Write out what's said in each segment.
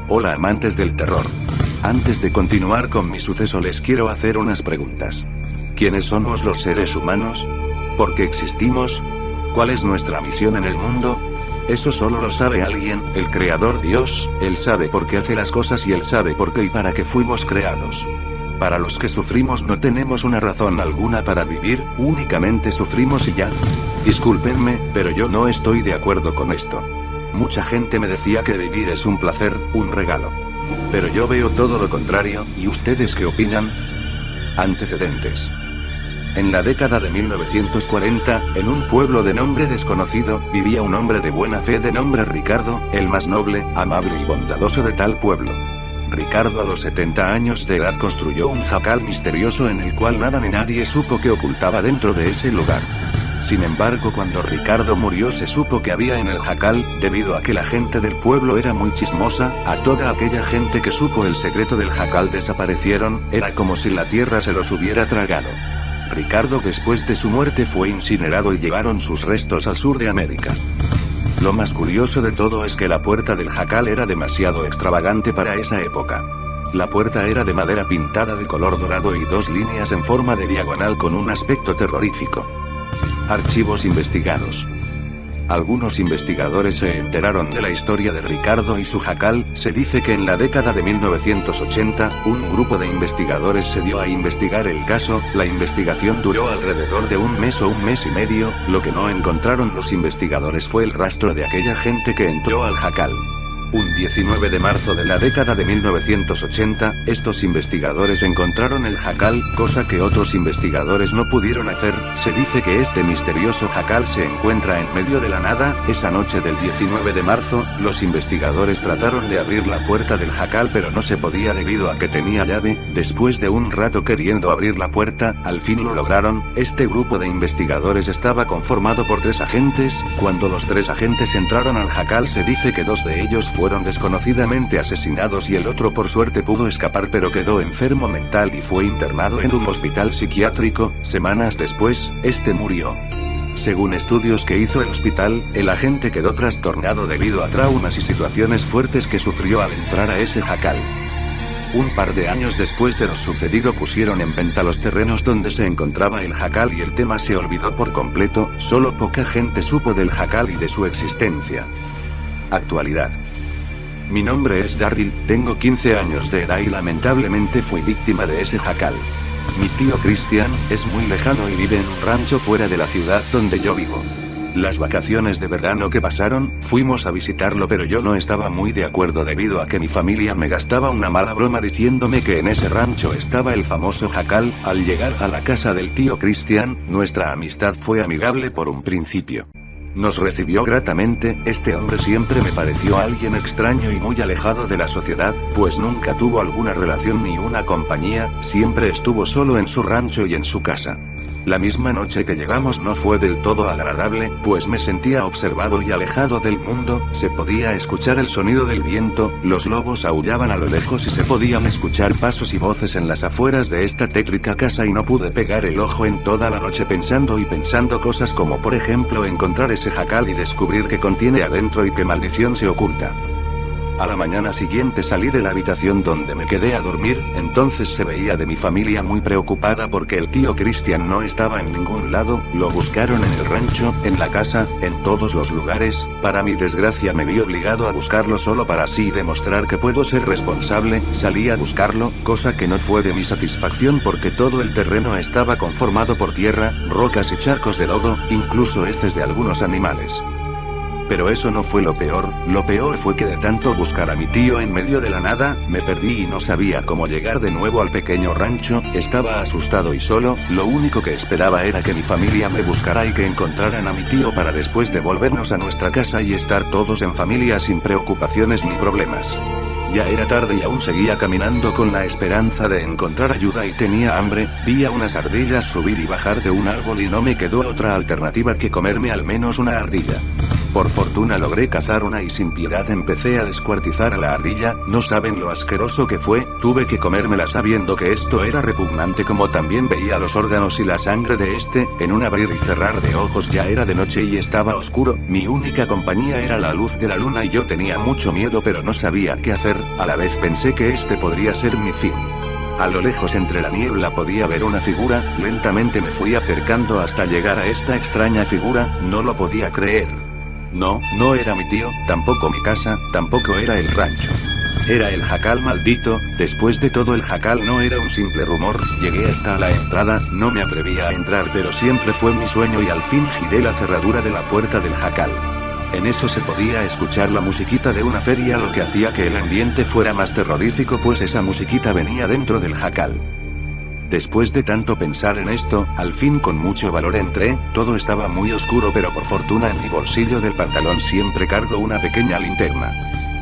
Hola amantes del terror. Antes de continuar con mi suceso les quiero hacer unas preguntas. ¿Quiénes somos los seres humanos? ¿Por qué existimos? ¿Cuál es nuestra misión en el mundo? Eso solo lo sabe alguien, el creador Dios. Él sabe por qué hace las cosas y él sabe por qué y para qué fuimos creados. Para los que sufrimos no tenemos una razón alguna para vivir, únicamente sufrimos y ya. Discúlpenme, pero yo no estoy de acuerdo con esto. Mucha gente me decía que vivir es un placer, un regalo. Pero yo veo todo lo contrario, ¿y ustedes qué opinan? Antecedentes. En la década de 1940, en un pueblo de nombre desconocido, vivía un hombre de buena fe de nombre Ricardo, el más noble, amable y bondadoso de tal pueblo. Ricardo a los 70 años de edad construyó un jacal misterioso en el cual nada ni nadie supo qué ocultaba dentro de ese lugar. Sin embargo, cuando Ricardo murió se supo que había en el jacal, debido a que la gente del pueblo era muy chismosa, a toda aquella gente que supo el secreto del jacal desaparecieron, era como si la tierra se los hubiera tragado. Ricardo después de su muerte fue incinerado y llevaron sus restos al sur de América. Lo más curioso de todo es que la puerta del jacal era demasiado extravagante para esa época. La puerta era de madera pintada de color dorado y 2 líneas en forma de diagonal con un aspecto terrorífico. Archivos investigados. Algunos investigadores se enteraron de la historia de Ricardo y su jacal. Se dice que en la década de 1980, un grupo de investigadores se dio a investigar el caso. La investigación duró alrededor de un mes o un mes y medio. Lo que no encontraron los investigadores fue el rastro de aquella gente que entró al jacal. Un 19 de marzo de la década de 1980, estos investigadores encontraron el jacal, cosa que otros investigadores no pudieron hacer. Se dice que este misterioso jacal se encuentra en medio de la nada. Esa noche del 19 de marzo, los investigadores trataron de abrir la puerta del jacal pero no se podía debido a que tenía llave. Después de un rato queriendo abrir la puerta, al fin lo lograron. Este grupo de investigadores estaba conformado por 3 agentes. Cuando los 3 agentes entraron al jacal se dice que 2 de ellos fueron desconocidamente asesinados y el otro por suerte pudo escapar pero quedó enfermo mental y fue internado en un hospital psiquiátrico. Semanas después, este murió. Según estudios que hizo el hospital, el agente quedó trastornado debido a traumas y situaciones fuertes que sufrió al entrar a ese jacal. Un par de años después de lo sucedido pusieron en venta los terrenos donde se encontraba el jacal y el tema se olvidó por completo. Solo poca gente supo del jacal y de su existencia. Actualidad. Mi nombre es Darryl, tengo 15 años de edad y lamentablemente fui víctima de ese jacal. Mi tío Christian es muy lejano y vive en un rancho fuera de la ciudad donde yo vivo. Las vacaciones de verano que pasaron, fuimos a visitarlo pero yo no estaba muy de acuerdo debido a que mi familia me gastaba una mala broma diciéndome que en ese rancho estaba el famoso jacal. Al llegar a la casa del tío Christian, nuestra amistad fue amigable por un principio. Nos recibió gratamente. Este hombre siempre me pareció alguien extraño y muy alejado de la sociedad, pues nunca tuvo alguna relación ni una compañía, siempre estuvo solo en su rancho y en su casa. La misma noche que llegamos no fue del todo agradable, pues me sentía observado y alejado del mundo. Se podía escuchar el sonido del viento, los lobos aullaban a lo lejos y se podían escuchar pasos y voces en las afueras de esta tétrica casa y no pude pegar el ojo en toda la noche pensando cosas como por ejemplo encontrar ese jacal y descubrir qué contiene adentro y qué maldición se oculta. A la mañana siguiente salí de la habitación donde me quedé a dormir. Entonces se veía de mi familia muy preocupada porque el tío Christian no estaba en ningún lado. Lo buscaron en el rancho, en la casa, en todos los lugares. Para mi desgracia me vi obligado a buscarlo solo para así demostrar que puedo ser responsable. Salí a buscarlo, cosa que no fue de mi satisfacción porque todo el terreno estaba conformado por tierra, rocas y charcos de lodo, incluso heces de algunos animales. Pero eso no fue lo peor fue que de tanto buscar a mi tío en medio de la nada, me perdí y no sabía cómo llegar de nuevo al pequeño rancho. Estaba asustado y solo. Lo único que esperaba era que mi familia me buscara y que encontraran a mi tío para después devolvernos a nuestra casa y estar todos en familia sin preocupaciones ni problemas. Ya era tarde y aún seguía caminando con la esperanza de encontrar ayuda y tenía hambre. Vi a unas ardillas subir y bajar de un árbol y no me quedó otra alternativa que comerme al menos una ardilla. Por fortuna logré cazar una y sin piedad empecé a descuartizar a la ardilla. No saben lo asqueroso que fue, tuve que comérmela sabiendo que esto era repugnante, como también veía los órganos y la sangre de este. En un abrir y cerrar de ojos ya era de noche y estaba oscuro. Mi única compañía era la luz de la luna y yo tenía mucho miedo, pero no sabía qué hacer. A la vez pensé que este podría ser mi fin. A lo lejos entre la niebla podía ver una figura. Lentamente me fui acercando hasta llegar a esta extraña figura. No lo podía creer. No, no era mi tío, tampoco mi casa, tampoco era el rancho. Era el jacal maldito. Después de todo, el jacal no era un simple rumor. Llegué hasta la entrada, no me atrevía a entrar, pero siempre fue mi sueño y al fin giré la cerradura de la puerta del jacal. En eso se podía escuchar la musiquita de una feria, lo que hacía que el ambiente fuera más terrorífico, pues esa musiquita venía dentro del jacal. Después de tanto pensar en esto, al fin con mucho valor entré. Todo estaba muy oscuro, pero por fortuna en mi bolsillo del pantalón siempre cargo una pequeña linterna.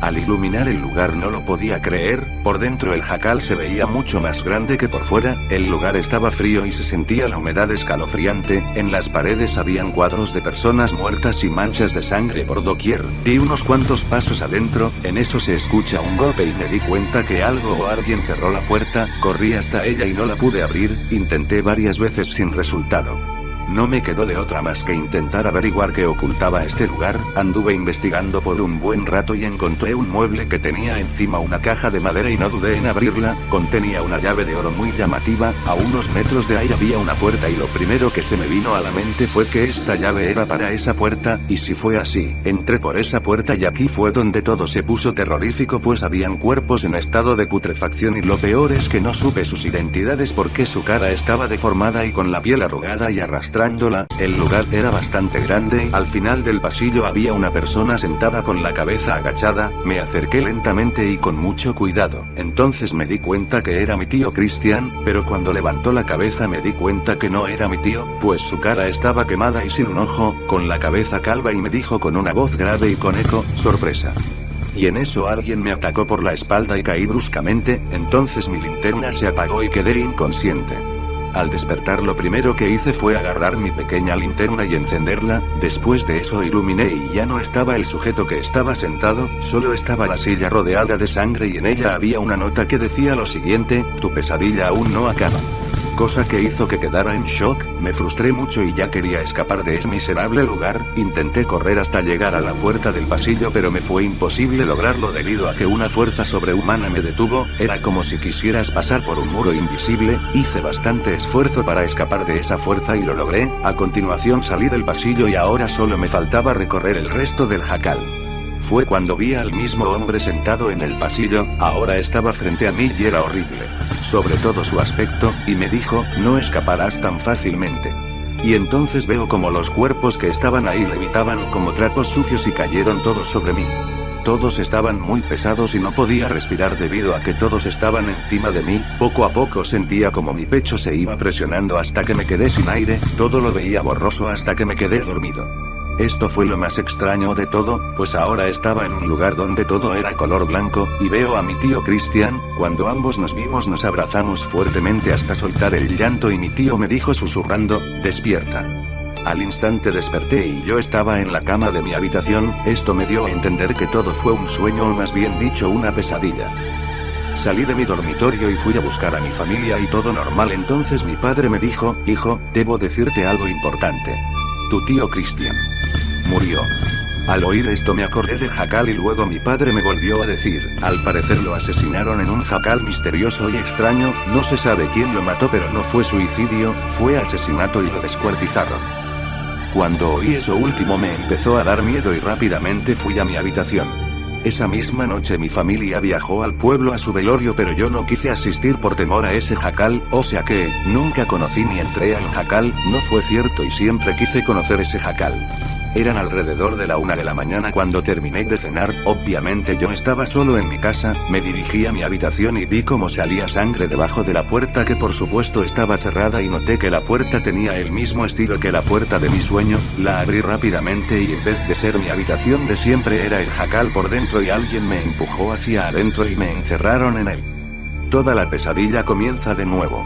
Al iluminar el lugar no lo podía creer. Por dentro el jacal se veía mucho más grande que por fuera. El lugar estaba frío y se sentía la humedad escalofriante. En las paredes habían cuadros de personas muertas y manchas de sangre por doquier. Di unos cuantos pasos adentro. En eso se escucha un golpe y me di cuenta que algo o alguien cerró la puerta. Corrí hasta ella y no la pude abrir. Intenté varias veces sin resultado. No me quedó de otra más que intentar averiguar qué ocultaba este lugar. Anduve investigando por un buen rato y encontré un mueble que tenía encima una caja de madera y no dudé en abrirla. Contenía una llave de oro muy llamativa. A unos metros de ahí había una puerta y lo primero que se me vino a la mente fue que esta llave era para esa puerta. Y si fue así, entré por esa puerta y aquí fue donde todo se puso terrorífico, pues habían cuerpos en estado de putrefacción y lo peor es que no supe sus identidades porque su cara estaba deformada y con la piel arrugada y arrastrándola. El lugar era bastante grande. Al final del pasillo había una persona sentada con la cabeza agachada. Me acerqué lentamente y con mucho cuidado. Entonces me di cuenta que era mi tío Cristian, pero cuando levantó la cabeza me di cuenta que no era mi tío, pues su cara estaba quemada y sin un ojo, con la cabeza calva, y me dijo con una voz grave y con eco: sorpresa. Y en eso alguien me atacó por la espalda y caí bruscamente. Entonces mi linterna se apagó y quedé inconsciente. Al despertar lo primero que hice fue agarrar mi pequeña linterna y encenderla. Después de eso iluminé y ya no estaba el sujeto que estaba sentado, solo estaba la silla rodeada de sangre y en ella había una nota que decía lo siguiente: tu pesadilla aún no acaba. Cosa que hizo que quedara en shock. Me frustré mucho y ya quería escapar de ese miserable lugar. Intenté correr hasta llegar a la puerta del pasillo, pero me fue imposible lograrlo debido a que una fuerza sobrehumana me detuvo. Era como si quisieras pasar por un muro invisible. Hice bastante esfuerzo para escapar de esa fuerza y lo logré. A continuación salí del pasillo y ahora solo me faltaba recorrer el resto del jacal. Fue cuando vi al mismo hombre sentado en el pasillo. Ahora estaba frente a mí y era horrible, sobre todo su aspecto, y me dijo: no escaparás tan fácilmente. Y entonces veo como los cuerpos que estaban ahí levitaban como trapos sucios y cayeron todos sobre mí. Todos estaban muy pesados y no podía respirar debido a que todos estaban encima de mí. Poco a poco sentía como mi pecho se iba presionando hasta que me quedé sin aire. Todo lo veía borroso hasta que me quedé dormido. Esto fue lo más extraño de todo, pues ahora estaba en un lugar donde todo era color blanco, y veo a mi tío Cristian. Cuando ambos nos vimos nos abrazamos fuertemente hasta soltar el llanto y mi tío me dijo susurrando: despierta. Al instante desperté y yo estaba en la cama de mi habitación. Esto me dio a entender que todo fue un sueño, o más bien dicho una pesadilla. Salí de mi dormitorio y fui a buscar a mi familia y todo normal. Entonces mi padre me dijo: hijo, debo decirte algo importante. Tu tío Cristian murió. Al oír esto me acordé de jacal y luego mi padre me volvió a decir: al parecer lo asesinaron en un jacal misterioso y extraño. No se sabe quién lo mató, pero no fue suicidio, fue asesinato y lo descuartizaron. Cuando oí eso último me empezó a dar miedo y rápidamente fui a mi habitación. Esa misma noche mi familia viajó al pueblo a su velorio, pero yo no quise asistir por temor a ese jacal, o sea que, nunca conocí ni entré al jacal. No fue cierto y siempre quise conocer ese jacal. Eran alrededor de la 1 de la mañana cuando terminé de cenar. Obviamente yo estaba solo en mi casa. Me dirigí a mi habitación y vi cómo salía sangre debajo de la puerta, que por supuesto estaba cerrada, y noté que la puerta tenía el mismo estilo que la puerta de mi sueño. La abrí rápidamente y en vez de ser mi habitación de siempre era el jacal por dentro, y alguien me empujó hacia adentro y me encerraron en él. Toda la pesadilla comienza de nuevo.